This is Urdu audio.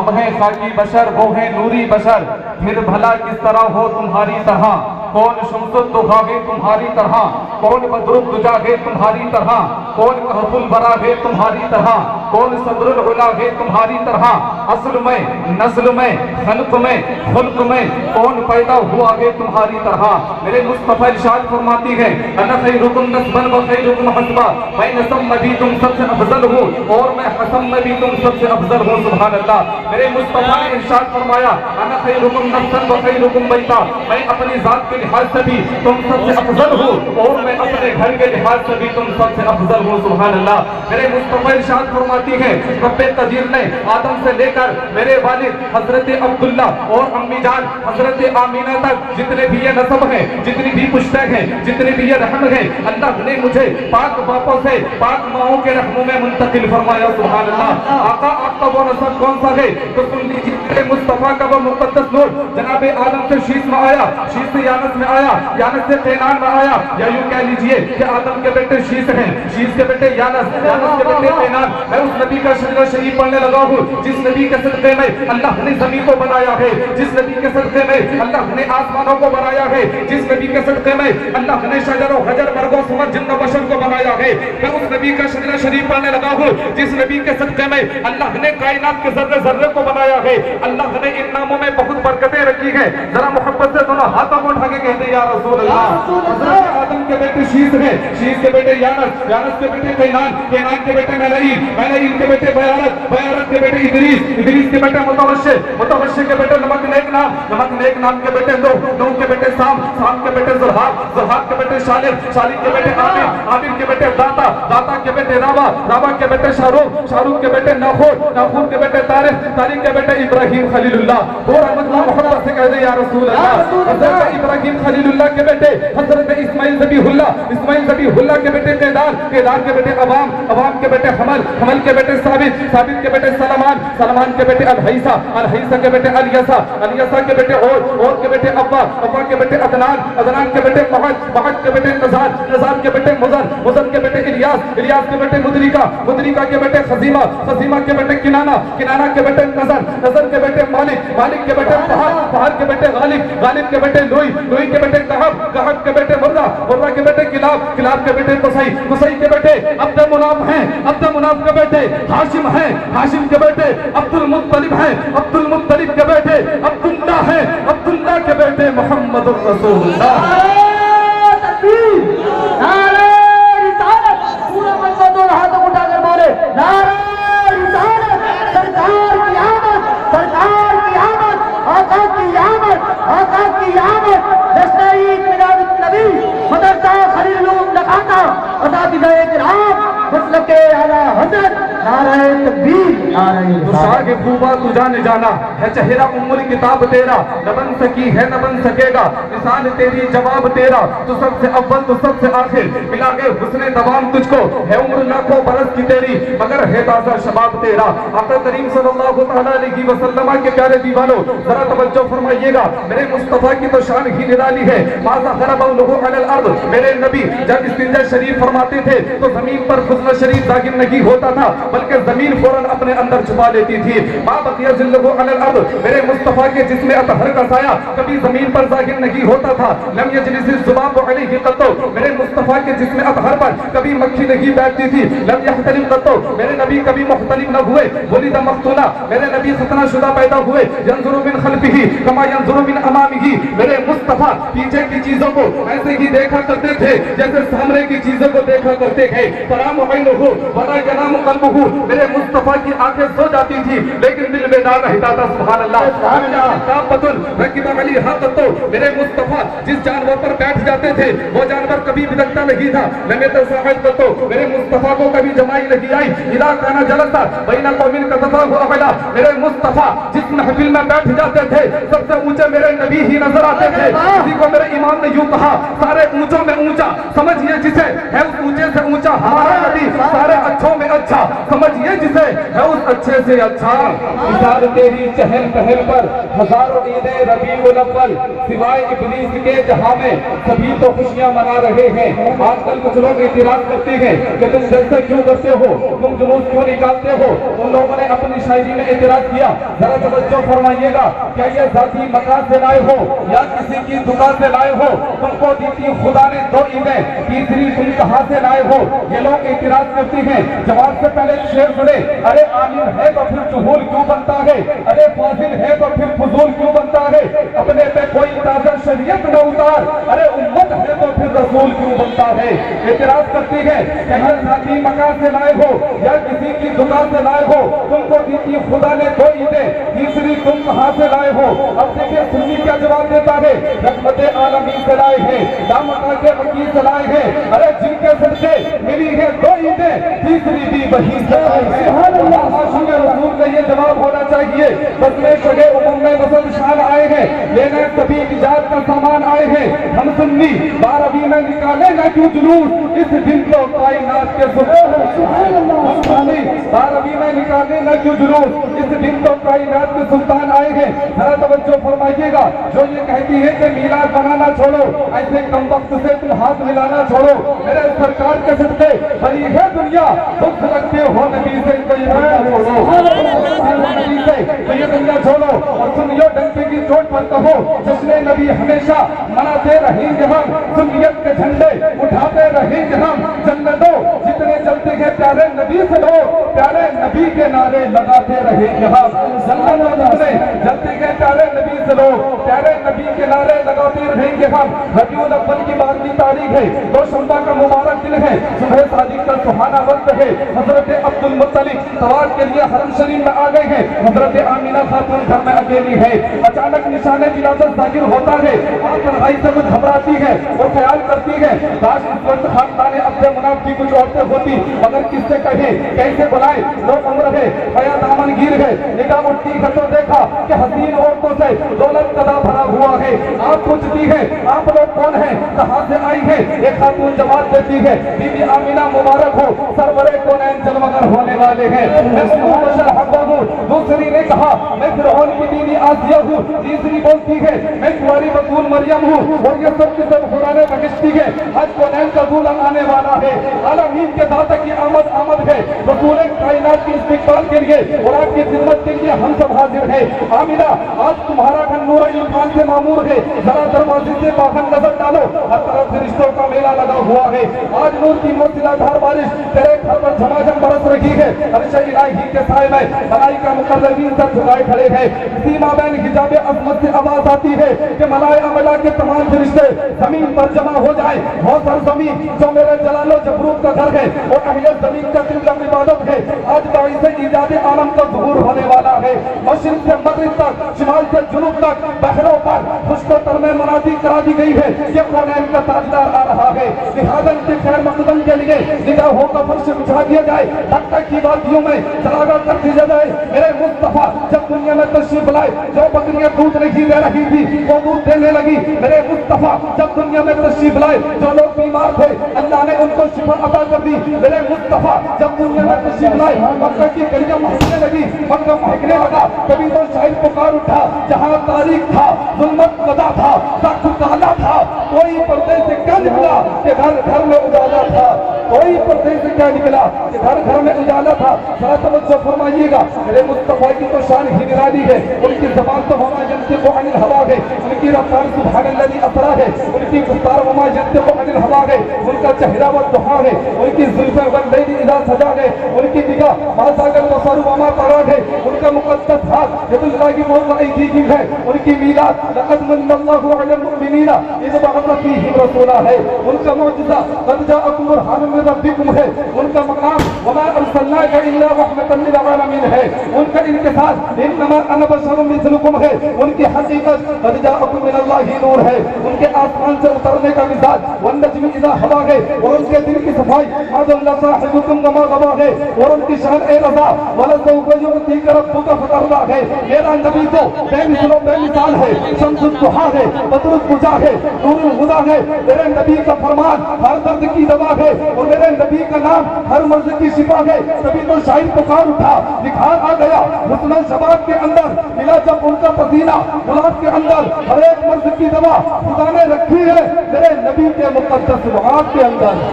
ہم ہیں خاکی بشر وہ ہیں نوری بشر، پھر بھلا کس طرح ہو تمہاری طرح، کون شمس الضحیٰ ہے تمہاری طرح، کون بدر الدجا ہے تمہاری طرح، کون کہف البرا ہے تمہاری طرح، کون صدر العلا ہے تمہاری طرح، اصل میں نسل میں خلق میں خلق میں کون پیدا ہوا ہے تمہاری طرح۔ میرے مصطفیٰ ارشاد فرماتی ہے انا خیرکم نسبا و خیرکم حسبا، میں نسب میں بھی تم سب سے افضل ہوں اور میں حسب میں بھی تم سب سے افضل ہوں، سبحان اللہ۔ میرے مصطفیٰ نے ارشاد فرمایا انا خیرکم نفسا و خیرکم بیتا، میں اپنی ذات کے لحاظ سے بھی تم سب سے افضل ہوں اور میں اپنے گھر کے لحاظ سے بھی تم سب سے افضل ہوں، سبحان اللہ۔ میرے مصطفیٰ ارشاد فرماتی ہے رب قدیر نے آدم سے لے کر میرے والد حضرت عبداللہ اور امی جان حضرت آمینہ تک جتنے بھی یہ نسب ہیں، جتنی بھی پشتیں ہیں، جتنے بھی یہ رحم ہیں، اللہ نے مجھے پاک باپوں سے پاک ماؤں کے رحموں میں منتقل فرمایا، سبحان اللہ۔ آقا آپ کا وہ نسب کون سا ہے تو سن لیجیے، میرے مصطفیٰ کا وہ مقدس نور جناب آدم سے شیش میں آیا، شیش سے یانس میں آیا، یانس سے قینان میں آیا، یا یوں کہہ لیجئے کہ آدم کے بیٹے شیش ہیں، شیش کے بیٹے یانس، یانس کے بیٹے قینان۔ میں اس نبی کا شجرہ شریف پڑھنے لگا ہوں جس نبی کے صدقے میں اللہ نے زمین کو بنایا ہے، جس نبی کے صدقے میں اللہ نے آسمانوں کو بنایا ہے، جس نبی کے صدقے میں اللہ نے شجر و حجر مرغ و ثمر جن و بشر کو بنایا ہے۔ میں اس نبی کا شجرہ شریف پڑھنے لگا ہوں جس نبی کے صدقے میں اللہ نے کائنات کے ذرے ذرے کو بنایا ہے۔ اللہ نے ان ناموں میں بہت برکتیں رکھی ہیں، ذرا محبت سے دونوں ہاتھوں کو اٹھا کے کہتے ہیں یا رسول اللہ۔ حضرت آدم کے بیٹے شیش ہیں، شیش کے بیٹے یانس، یانس کے بیٹے قینان، قینان کے بیٹے ملائیل، ملائیل کے بیٹے بیارت، بیارت کے بیٹے ادریس، ادریس کے بیٹے متوشع، متوشع کے بیٹے نمک نیک نام، نمک نیک نام کے بیٹے نوح، نوح کے بیٹے سام، سام کے بیٹے زرحاق، زرحاق کے بیٹے شالب، شالب کے بیٹے عامر، عامر کے بیٹے داتا، داتا کے بیٹے راوا، راوا کے بیٹے شاروخ، شاروخ کے بیٹے ناخور، ناخور کے بیٹے طارق، طارق کے بیٹے ابراہیم خلیل اللہ۔ پورا مطلب محبت سے کہہ دے یا رسول اللہ۔ حضرت ابراہیم خلیل اللہ کے بیٹے حضرت اسماعیل ذبیح اللہ، اسماعیل ذبیح اللہ کے بیٹے قیدار، قیدار کے بیٹے عوام، عوام کے بیٹے حمل، حمل کے بیٹے ثابت، ثابت کے بیٹے سلمان، سلمان کے بیٹے الحیسہ، الحیسہ کے بیٹے الیسا، الیسا کے بیٹے اور کے بیٹے ابا، ابا کے بیٹے عدنان، عدنان کے بیٹے مہد، مہد کے بیٹے نزار، نزار کے بیٹے مزر، مزر کے بیٹے الیاس، الیاس کے بیٹے مدرکہ، مدرکہ کے بیٹے خزیمہ، خزیمہ کے بیٹے کنانہ، کنانہ کے بیٹے نظر، نظر کے بیٹے مالک، مالک کے بیٹے فہد، فہد کے بیٹے غالب، غالب کے بیٹے لوئی، لوئی کے بیٹے کہب، کہب کے بیٹے مرہ، مرہ کے بیٹے کلاب، کلاب کے بیٹے قصی، قصی کے بیٹے عبد مناف ہیں، عبد مناف کے بیٹے ہاشم ہیں، ہاشم کے بیٹے عبد المطلب ہیں، عبد المطلب کے بیٹے عبداللہ ہیں، عبداللہ کے بیٹے محمد الرسول اللہ۔ نعرہ رسالت، پورا مذہب دو ہاتھوں اٹھا کر بولے نعرہ رسالت، سرکار کی آمد، سرکار کی آمد، آقا کی آمد، آقا کی آمد۔ جشن عید میلاد النبی، مدرسہ خلیل العلوم نکاتا، اساتذہ کرام، مسلک اعلیٰ حضرت، نعرہ تکبیر، نعرہ شاگ خوبا تو جانے جانا ہے چہرہ عمر کتاب تیرا، نہ بن سکی ہے نہ بن سکے گا مثال تیری جواب تیرا، تو سب سے اول تو سب سے آخر ملا گئے حسن دوام تجھ کو، ہے عمر لاکھوں برس کی تیری مگر ہے تازہ شباب تیرا۔ آقا کریم صلی اللہ تعالیٰ علیہ وسلم کے پیارے دیوانوں ذرا توجہ فرمائیے گا، میرے مصطفیٰ کی تو شان ہی نرالی ہے۔ ماذا غرب لہو علی الارض، میرے نبی جب استنجا شریف فرماتے تھے تو زمین پر فضل شریف ظاہر نہیں ہوتا تھا بلکہ زمین فوراً اپنے اندر چھپا لیتی تھی۔ ما بقی ذلہ علی الارض، میرے مصطفیٰ کے جسم اطہر کا سایہ کبھی زمین پر ظاہر نہیں ہوتا تھا۔ لم یجلس الذباب علیہ قط، میرے مصطفیٰ کے جسم اطہر پر کبھی مکھی نہیں بیٹھتی تھی۔ لم یختلف قط، میرے نبی کبھی مختلف نہ ہوئے۔ ولد مختونا، میرے نبی ختنہ شدہ پیدا ہوئے۔ ینظر من خلفہ کما ینظر من امامہ، میرے مصطفیٰ پیچھے کی چیزوں کو ایسے ہی دیکھا کرتے تھے جیسے سامنے کی چیزوں کو دیکھا کرتے تھے۔ تنام عینہ ولا ینام قلبہ، میرے مصطفیٰ کی آنکھیں سو جاتی تھی لیکن دل بیدار رہتا تھا، سبحان اللہ۔ رکب علیہا قط، میرے مصطفیٰ جس جانور پر بیٹھ جاتے تھے وہ جانور کبھی بدکتا نہیں تھا۔ لم یتساعد قط، میرے مصطفیٰ کو کبھی جمائی نہیں آئی۔ اذا کان جلسا بین قوم کتفاہ اعلی، میرے مصطفیٰ جس محفل میں بیٹھ جاتے تھے سب سے اونچے میرے نبی ہی نظر آتے تھے۔ اسی کو میرے امام نے یوں کہا، سارے اونچوں میں اونچا سمجھیے جسے ہے اس اونچے سے اونچا ہمارا نبی، سارے اچھوں میں اچھا سمجھیے جسے ہے اس اچھے سے اچھا مثال تیری چہل پہل پر ہزاروں عیدیں ربیع الاول سوائے ابلیس کے جہاں میں سبھی تو خوشیاں منا رہے ہیں آج کل کچھ لوگ اعتراض کرتے ہیں کہ تم جلسے کیوں کرتے ہو تم جلوس کیوں نکالتے ہو ان لوگوں نے اپنی شاعری میں اعتراض کیا ذرا توجہ فرمائیے گا کیا یہ ذاتی مکان سے لائے ہو یا کسی کی دکان سے لائے ہو تم کو دی تھی خدا نے دو عیدیں تیسری تم کہاں سے لائے ہو یہ لوگ اعتراض کرتے ہیں جواب سے پہلے شعر سنے ارے عالم ہے تو پھر جہول کیوں بنتا ہے ارے فاضل ہے تو پھر فضول کیوں بنتا ہے اپنے پہ کوئی تازہ شریعت نہ اتار ارے امت ہے تو پھر رسول کیوں بنتا ہے اعتراض کرتی ہے کہ ہر ذاتی مکان سے لائے ہو یا کسی کی دکان سے لائے ہو تم کو دی تھی خدا نے دو عیدیں تیسری تم کہاں سے لائے ہو اب دیکھیں سنی کیا جواب دیتا ہے رحمت عالمین سے لائے ہیں دامکا کے وکیل سے لائے ہیں ارے جن کے سر سے ملی ہے دو عیدیں تیسری بھی وہی سے لائے ہیں معاشر رسول کا یہ جواب ہونا چاہیے بس میں شگے امم میں وصل شان آئے ہیں لینے سبھی نجات کا سامان آئے ہیں ہم سنی 12ویں میں نکالے نہ کیوں جلوس اس دن تو کائنات کے سلطان 12ویں میں نکالے نہ کیوں جلوس اس دن تو کائنات کے سلطان آئے ہیں ذرا توجہ فرمائیے گا جو یہ کہتی ہے کہ میلاد بنانا چھوڑو ایسے کم وقت سے تم ہاتھ ملانا چھوڑو میرے سرکار کے صدقے بنی ہے دنیا دکھ لگتے ہو نبی سے تو یہ دنیا چھوڑو نبی سے تو یہ دنیا چھوڑو اور سنیو ڈنکے کی چوٹ پر کہو جشن نبی ہمیشہ مناتے رہیں گے ہم سنیت کے جھنڈے اٹھاتے رہیں گے ہم جنتوں جتنے چلتے ہیں پیارے نبی سے لو پیارے نبی کے نعرے لگاتے رہیں گے ہم جنتوں جتنے چلتے ہیں پیارے نبی سے لو پیارے نبی کے نعرے لگاتے رہیں گے ہم ربیع الاول کی 12ویں تاریخ ہے دوشنبہ کا مبارک دن ہے صبح صادق کا سہانا وقت ہے حضرت عبد المطلب طواف کے لیے حرم شریف میں آ گئے ہیں حضرت آمینہ خاتون گھر میں اکیلی ہے اچانک نشان ولادت ظاہر ہوتا ہے آپ تنہائی سے کچھ گھبراتی ہے اور خیال کرتی ہے کاش اس وقت خاندان عبد مناف کی کچھ عورتیں ہوتی مگر کس سے کہے کیسے بلائے لوگ عمر ہے حیا دامن گیر ہے نگاہ اٹھتی ہے تو دیکھا کہ حسین عورتوں سے دولت قدا بھرا ہوا ہے آپ پوچھتی ہے آپ لوگ کون ہیں کہاں سے آئی ہے ایک خاتون جواب دیتی ہے بی بی آمینہ مبارک ہو سرور کونین جلوگر ہونے والے ہیں میں امم بشر حوا ہوں دوسری نے کہا میں فرعون کی بیوی آسیہ ہوں تیسری بولتی ہے میں کنواری بطول مریم ہوں اور یہ سب کی سب خدا نے بخشتی ہے آج کونین کا دولہ آنے والا ہے عالمین کے داتا کی آمد ہے رسول کائنات کی استقبال کے لیے اور آپ کی خدمت کے لیے ہم سب حاضر ہیں آمینہ آج تمہارا گھر نور ایمان سے معمور ہے ذرا دروازے سے باہر نظر ڈالو ہر طرف سے رشتوں کا میلہ لگا ہوا ہے آج نور کی موسلا دھار بارش تیرے گھر پر جھماجھم برس رہی ہے عرش الہی کے سائے میں ملائکہ مقربین سب جھکائے کھڑے ہیں اسی مابین حجاب عظمت سے آواز آتی ہے کہ ملائکہ ملا کے تمام فرشتے زمین پر جمع ہو جائیں وہ سرزمین جو میرے جلال و جبروت کا گھر ہے اور اہل زمین کا قبلہ عبادت ہے آج باعث ایجاد عالم کا ظہور ہونے والا ہے مشرق سے مغرب تک شمال سے جنوب تک بحروں پر خشک و تر میں منادی کرا دی گئی ہے کہ کونین کا تاجدار آ رہا ہے لہذا ان کے خیر مقدم کے لیے نگاہوں کا فرش بچھا دیا جائے تک تک کی وادیوں میں چراغاں کر دیا جائے میرے مصطفیٰ جب دنیا میں تشریف لائے جو بکریاں دودھ نہیں دے رہی تھی وہ دودھ دینے لگی میرے مصطفیٰ جب دنیا میں تشریف لائے جو لوگ بیمار تھے اللہ نے ان کو شفا عطا کر دی میرے مصطفیٰ جب دنیا میں تشریف لائے مکہ کی گلیاں مہکنے لگی مکہ مہکنے لگا کبھی تو شاید پکار اٹھا جہاں تاریخ تھا ظلمت قضا تھا سخت کالا تھا کوئی پردے سے کیا نکلا کہ گھر گھر میں اجالا تھا کوئی پردے سے کیا نکلا کہ گھر گھر میں اجالا تھا ذرا توجہ فرمائیے گا میرے مصطفیٰ کی تو شان ہی نرالی ہے ان کی زبان تو وما ينطق عن الهوى ہے ان کی رفتار سبحان الذي اسرا ہے ان کی گفتار وما ينطق عن الهوى ہے ان کا چہرہ و دہا ہے ان کی زلفیں واللیل اذا سجا ہے ان کی نگاہ ما زاغ البصر وما طغى ہے ان کا مقدس ہاتھ ید اللہ کی موضع ایدیہم ہے ان کی میلاد لقد من اللہ علی المؤمنین اذ بعث فیہم رسولا ہے ان کا معجزہ قد جاءکم برہان من ربکم ہے ان کا مقام وما ارسلناک الا رحمتا للعالمین ہے ان کا انکسار انما انا بشر مثلکم ہے ان کی حقیقت قد جاءکم من اللہ نور ہے ان کے آسمان سے اترنے کا مزاج والنجم اذا ہوا ہے اور ان کے دل کی صفائی ما ضل صاحبکم وما غوا ہے اور ان کی شان اے رضا ولسوف یعطیک ربک فترضی ہے میرا نبی تو بے مثل و بے مثال ہے، شمس الضحیٰ ہے، بدر الضحیٰ ہے، نور الہدیٰ ہے۔ میرے نبی کا فرمان ہر درد کی دوا ہے، اور میرے نبی کا نام ہر مرض کی شفا ہے۔ تبھی تو شاعر پکار اٹھا، نکھار آ گیا حسن شباب کے اندر، ملا جب ان کا پسینہ گلاب کے اندر۔ ہر ایک مرض کی دوا خدا نے رکھی ہے میرے نبی کے مقدس لعاب کے اندر۔